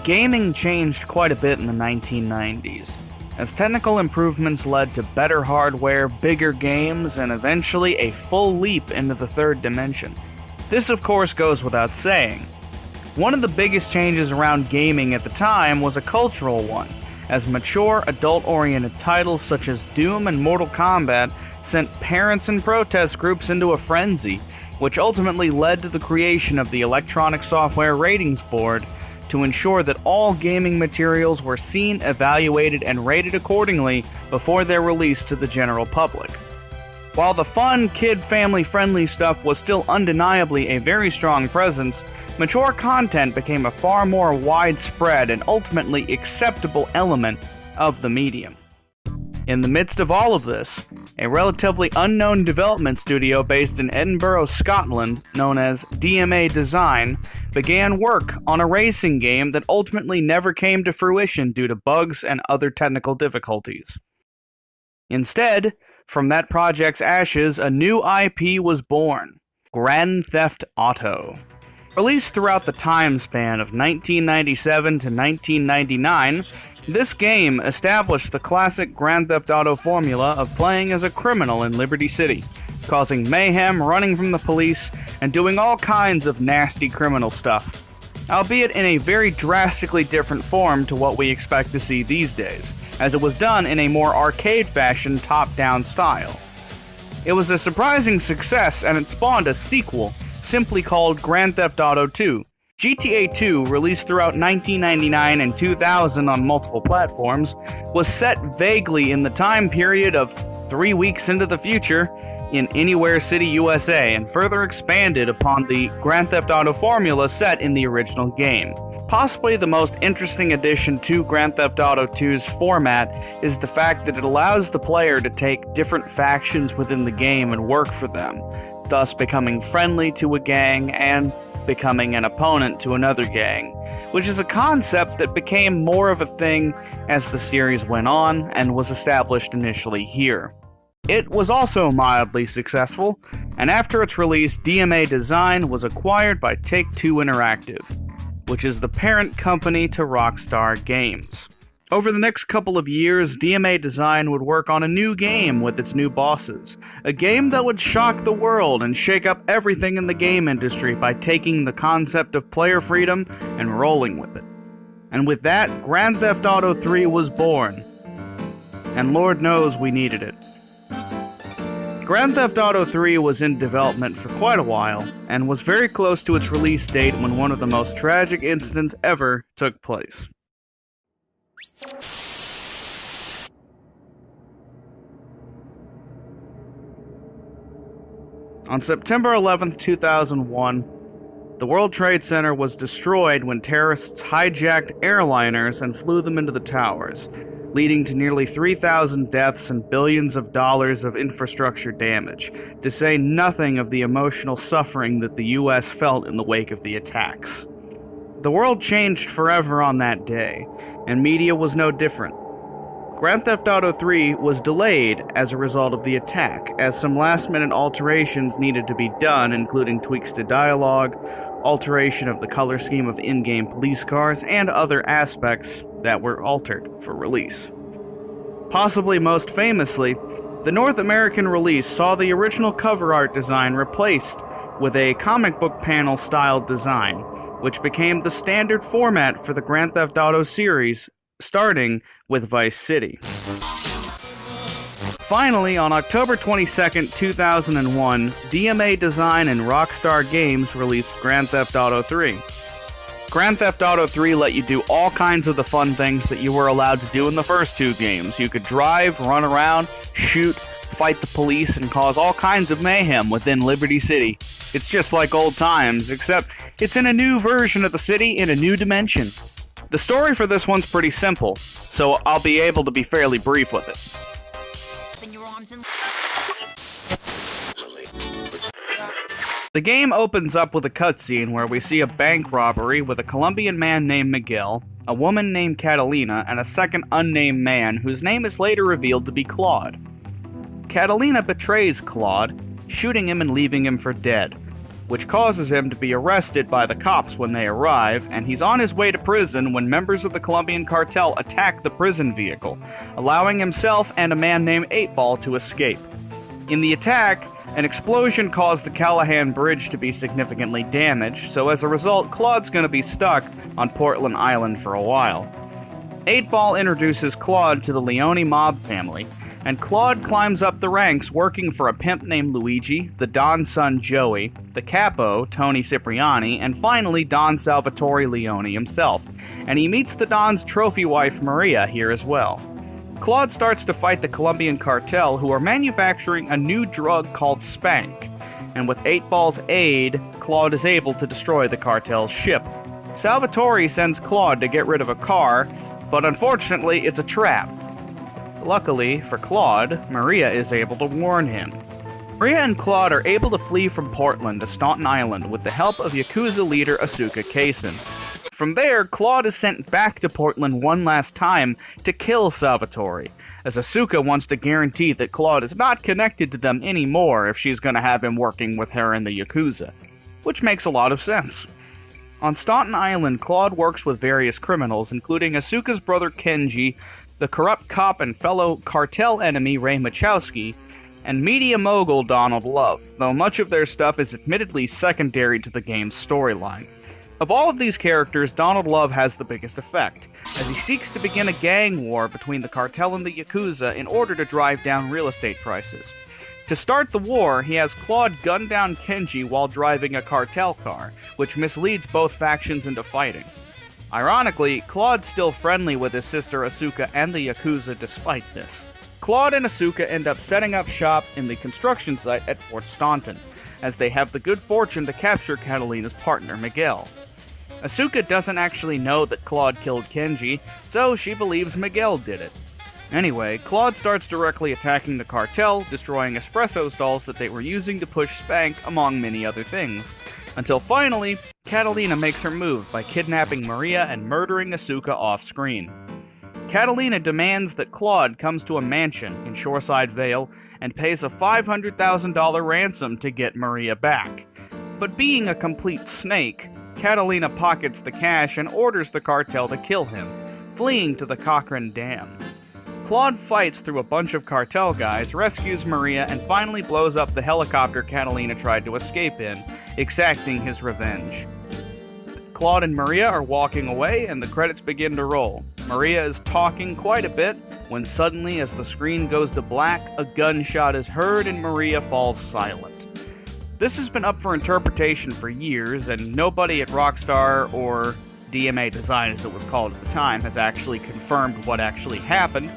Gaming changed quite a bit in the 1990s, as technical improvements led to better hardware, bigger games, and eventually a full leap into the third dimension. This of course goes without saying. One of the biggest changes around gaming at the time was a cultural one, as mature, adult-oriented titles such as Doom and Mortal Kombat sent parents and protest groups into a frenzy, which ultimately led to the creation of the Electronic Software Ratings Board to ensure that all gaming materials were seen, evaluated, and rated accordingly before their release to the general public. While the fun, kid, family-friendly stuff was still undeniably a very strong presence, mature content became a far more widespread and ultimately acceptable element of the medium. In the midst of all of this, a relatively unknown development studio based in Edinburgh, Scotland, known as DMA Design, began work on a racing game that ultimately never came to fruition due to bugs and other technical difficulties. Instead, from that project's ashes, a new IP was born: Grand Theft Auto. Released throughout the time span of 1997 to 1999, this game established the classic Grand Theft Auto formula of playing as a criminal in Liberty City, causing mayhem, running from the police, and doing all kinds of nasty criminal stuff, albeit in a very drastically different form to what we expect to see these days, as it was done in a more arcade fashion top-down style. It was a surprising success, and it spawned a sequel, simply called Grand Theft Auto 2. GTA 2, released throughout 1999 and 2000 on multiple platforms, was set vaguely in the time period of 3 weeks into the future in Anywhere City, USA, and further expanded upon the Grand Theft Auto formula set in the original game. Possibly the most interesting addition to Grand Theft Auto 2's format is the fact that it allows the player to take different factions within the game and work for them, thus becoming friendly to a gang and becoming an opponent to another gang, which is a concept that became more of a thing as the series went on and was established initially here. It was also mildly successful, and after its release, DMA Design was acquired by Take-Two Interactive, which is the parent company to Rockstar Games. Over the next couple of years, DMA Design would work on a new game with its new bosses, a game that would shock the world and shake up everything in the game industry by taking the concept of player freedom and rolling with it. And with that, Grand Theft Auto 3 was born. And Lord knows we needed it. Grand Theft Auto 3 was in development for quite a while, and was very close to its release date when one of the most tragic incidents ever took place. On September 11, 2001, the World Trade Center was destroyed when terrorists hijacked airliners and flew them into the towers, leading to nearly 3,000 deaths and billions of dollars of infrastructure damage, to say nothing of the emotional suffering that the US felt in the wake of the attacks. The world changed forever on that day, and media was no different. Grand Theft Auto 3 was delayed as a result of the attack, as some last-minute alterations needed to be done, including tweaks to dialogue, alteration of the color scheme of in-game police cars, and other aspects that were altered for release. Possibly most famously, the North American release saw the original cover art design replaced with a comic book panel-styled design, which became the standard format for the Grand Theft Auto series, starting with Vice City. Finally, on October 22, 2001, DMA Design and Rockstar Games released Grand Theft Auto 3. Grand Theft Auto 3 let you do all kinds of the fun things that you were allowed to do in the first two games. You could drive, run around, shoot, fight the police, and cause all kinds of mayhem within Liberty City. It's just like old times, except it's in a new version of the city in a new dimension. The story for this one's pretty simple, so I'll be able to be fairly brief with it. The game opens up with a cutscene where we see a bank robbery with a Colombian man named Miguel, a woman named Catalina, and a second unnamed man whose name is later revealed to be Claude. Catalina betrays Claude, shooting him and leaving him for dead, which causes him to be arrested by the cops when they arrive, and he's on his way to prison when members of the Colombian cartel attack the prison vehicle, allowing himself and a man named 8-Ball to escape. In the attack, an explosion caused the Callahan Bridge to be significantly damaged, so as a result, Claude's gonna be stuck on Portland Island for a while. 8-Ball introduces Claude to the Leone mob family, and Claude climbs up the ranks working for a pimp named Luigi, the Don's son Joey, the capo, Tony Cipriani, and finally Don Salvatore Leone himself, and he meets the Don's trophy wife Maria here as well. Claude starts to fight the Colombian cartel, who are manufacturing a new drug called Spank, and with 8-Ball's aid, Claude is able to destroy the cartel's ship. Salvatore sends Claude to get rid of a car, but unfortunately it's a trap. Luckily for Claude, Maria is able to warn him. Maria and Claude are able to flee from Portland to Staunton Island with the help of Yakuza leader Asuka Kaysen. From there, Claude is sent back to Portland one last time to kill Salvatore, as Asuka wants to guarantee that Claude is not connected to them anymore if she's gonna have him working with her in the Yakuza. Which makes a lot of sense. On Staunton Island, Claude works with various criminals, including Asuka's brother Kenji, the corrupt cop and fellow cartel enemy Ray Machowski, and media mogul Donald Love, though much of their stuff is admittedly secondary to the game's storyline. Of all of these characters, Donald Love has the biggest effect, as he seeks to begin a gang war between the cartel and the Yakuza in order to drive down real estate prices. To start the war, he has Claude gun down Kenji while driving a cartel car, which misleads both factions into fighting. Ironically, Claude's still friendly with his sister Asuka and the Yakuza despite this. Claude and Asuka end up setting up shop in the construction site at Fort Staunton, as they have the good fortune to capture Catalina's partner, Miguel. Asuka doesn't actually know that Claude killed Kenji, so she believes Miguel did it. Anyway, Claude starts directly attacking the cartel, destroying espresso stalls that they were using to push Spank, among many other things. Until finally, Catalina makes her move by kidnapping Maria and murdering Asuka off-screen. Catalina demands that Claude comes to a mansion in Shoreside Vale and pays a $500,000 ransom to get Maria back. But being a complete snake, Catalina pockets the cash and orders the cartel to kill him, fleeing to the Cochrane Dam. Claude fights through a bunch of cartel guys, rescues Maria, and finally blows up the helicopter Catalina tried to escape in, exacting his revenge. Claude and Maria are walking away, and the credits begin to roll. Maria is talking quite a bit, when suddenly, as the screen goes to black, a gunshot is heard and Maria falls silent. This has been up for interpretation for years, and nobody at Rockstar, or DMA Design as it was called at the time, has actually confirmed what actually happened,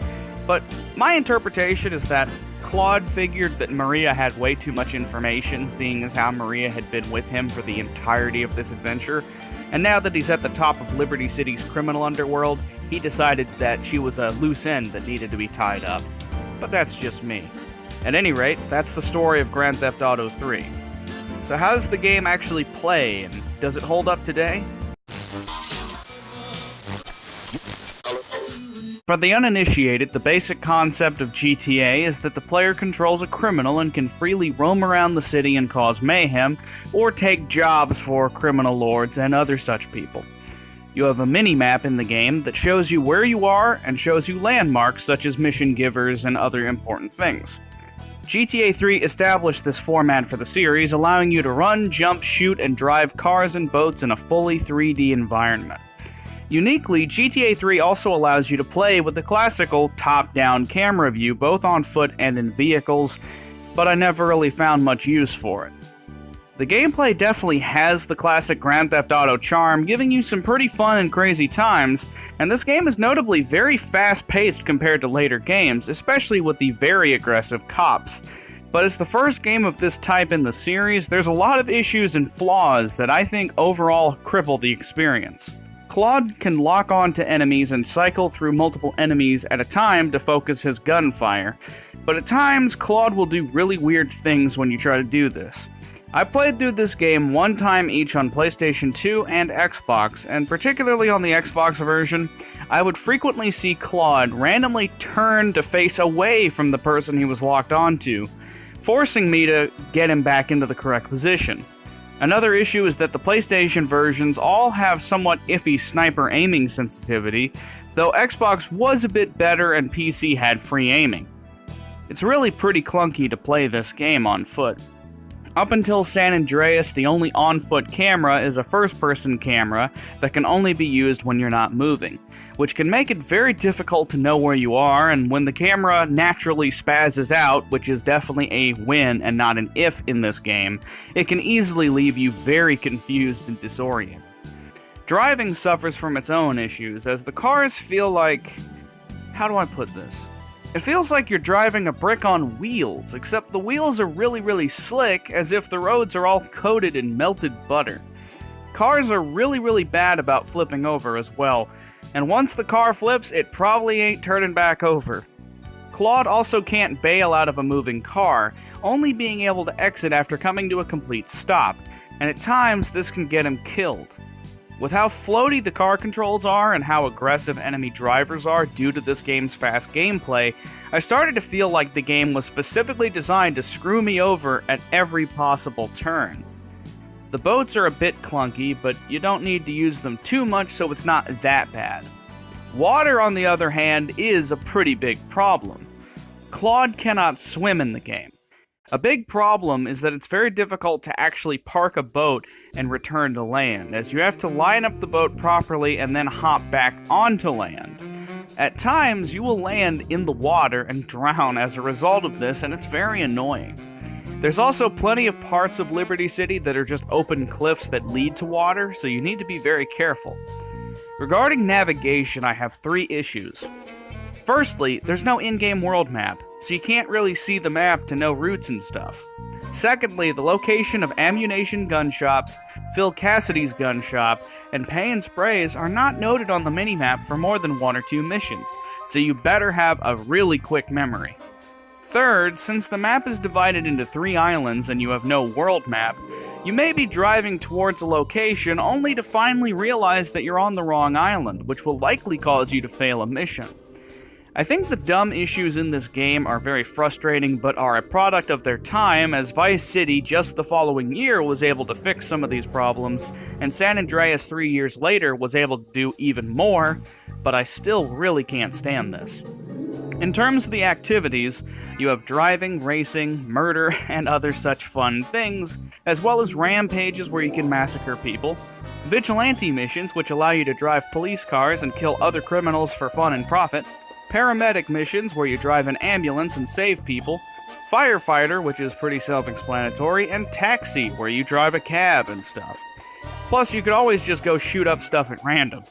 but my interpretation is that Claude figured that Maria had way too much information, seeing as how Maria had been with him for the entirety of this adventure, and now that he's at the top of Liberty City's criminal underworld, he decided that she was a loose end that needed to be tied up. But that's just me. At any rate, that's the story of Grand Theft Auto 3. So how does the game actually play, and does it hold up today? For the uninitiated, the basic concept of GTA is that the player controls a criminal and can freely roam around the city and cause mayhem, or take jobs for criminal lords and other such people. You have a mini-map in the game that shows you where you are and shows you landmarks such as mission givers and other important things. GTA 3 established this format for the series, allowing you to run, jump, shoot, and drive cars and boats in a fully 3D environment. Uniquely, GTA 3 also allows you to play with the classical top-down camera view both on foot and in vehicles, but I never really found much use for it. The gameplay definitely has the classic Grand Theft Auto charm, giving you some pretty fun and crazy times, and this game is notably very fast-paced compared to later games, especially with the very aggressive cops. But as the first game of this type in the series, there's a lot of issues and flaws that I think overall cripple the experience. Claude can lock on to enemies and cycle through multiple enemies at a time to focus his gunfire, but at times Claude will do really weird things when you try to do this. I played through this game one time each on PlayStation 2 and Xbox, and particularly on the Xbox version, I would frequently see Claude randomly turn to face away from the person he was locked onto, forcing me to get him back into the correct position. Another issue is that the PlayStation versions all have somewhat iffy sniper aiming sensitivity, though Xbox was a bit better and PC had free aiming. It's really pretty clunky to play this game on foot. Up until San Andreas, the only on-foot camera is a first-person camera that can only be used when you're not moving, which can make it very difficult to know where you are, and when the camera naturally spazzes out, which is definitely a when and not an if in this game, it can easily leave you very confused and disoriented. Driving suffers from its own issues, as the cars feel like... how do I put this? It feels like you're driving a brick on wheels, except the wheels are really slick, as if the roads are all coated in melted butter. Cars are really bad about flipping over as well, and once the car flips, it probably ain't turning back over. Claude also can't bail out of a moving car, only being able to exit after coming to a complete stop, and at times this can get him killed. With how floaty the car controls are and how aggressive enemy drivers are due to this game's fast gameplay, I started to feel like the game was specifically designed to screw me over at every possible turn. The boats are a bit clunky, but you don't need to use them too much so it's not that bad. Water, on the other hand, is a pretty big problem. Claude cannot swim in the game. A big problem is that it's very difficult to actually park a boat and return to land, as you have to line up the boat properly and then hop back onto land. At times, you will land in the water and drown as a result of this, and it's very annoying. There's also plenty of parts of Liberty City that are just open cliffs that lead to water, so you need to be very careful. Regarding navigation, I have 3 issues. Firstly, there's no in-game world map, so you can't really see the map to know routes and stuff. Secondly, the location of Ammunition gun shops, Phil Cassidy's gun shop, and Pay and Sprays are not noted on the minimap for more than 1 or 2 missions, so you better have a really quick memory. Third, since the map is divided into 3 islands and you have no world map, you may be driving towards a location only to finally realize that you're on the wrong island, which will likely cause you to fail a mission. I think the dumb issues in this game are very frustrating, but are a product of their time, as Vice City just the following year was able to fix some of these problems, and San Andreas 3 years later was able to do even more, but I still really can't stand this. In terms of the activities, you have driving, racing, murder, and other such fun things, as well as rampages where you can massacre people, vigilante missions which allow you to drive police cars and kill other criminals for fun and profit, paramedic missions where you drive an ambulance and save people, firefighter, which is pretty self-explanatory, and taxi, where you drive a cab and stuff. Plus, you could always just go shoot up stuff at random.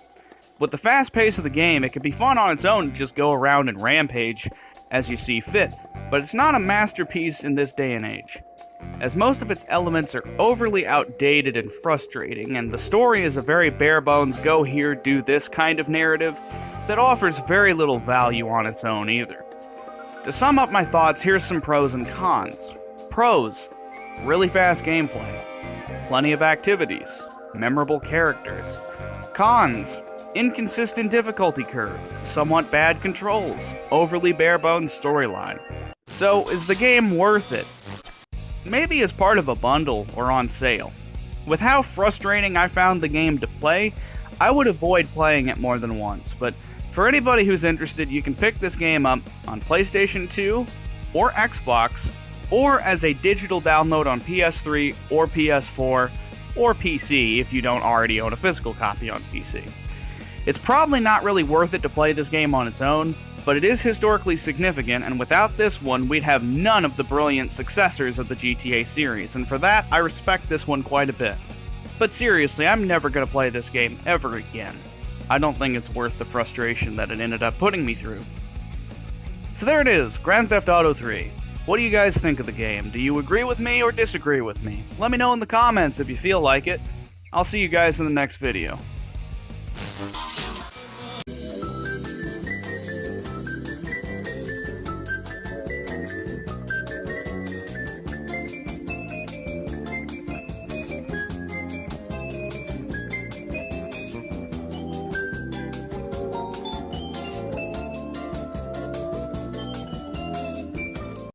With the fast pace of the game, it can be fun on its own to just go around and rampage as you see fit, but it's not a masterpiece in this day and age, as most of its elements are overly outdated and frustrating, and the story is a very bare-bones go here, do this kind of narrative that offers very little value on its own either. To sum up my thoughts, here's some pros and cons. Pros: really fast gameplay, plenty of activities, memorable characters. Cons: inconsistent difficulty curve, somewhat bad controls, overly bare-bones storyline. So, is the game worth it? Maybe as part of a bundle or on sale. With how frustrating I found the game to play, I would avoid playing it more than once, but for anybody who's interested, you can pick this game up on PlayStation 2 or Xbox, or as a digital download on PS3 or PS4 or PC if you don't already own a physical copy on PC. It's probably not really worth it to play this game on its own, but it is historically significant, and without this one, we'd have none of the brilliant successors of the GTA series, and for that, I respect this one quite a bit. But seriously, I'm never going to play this game ever again. I don't think it's worth the frustration that it ended up putting me through. So there it is, Grand Theft Auto 3. What do you guys think of the game? Do you agree with me or disagree with me? Let me know in the comments if you feel like it. I'll see you guys in the next video.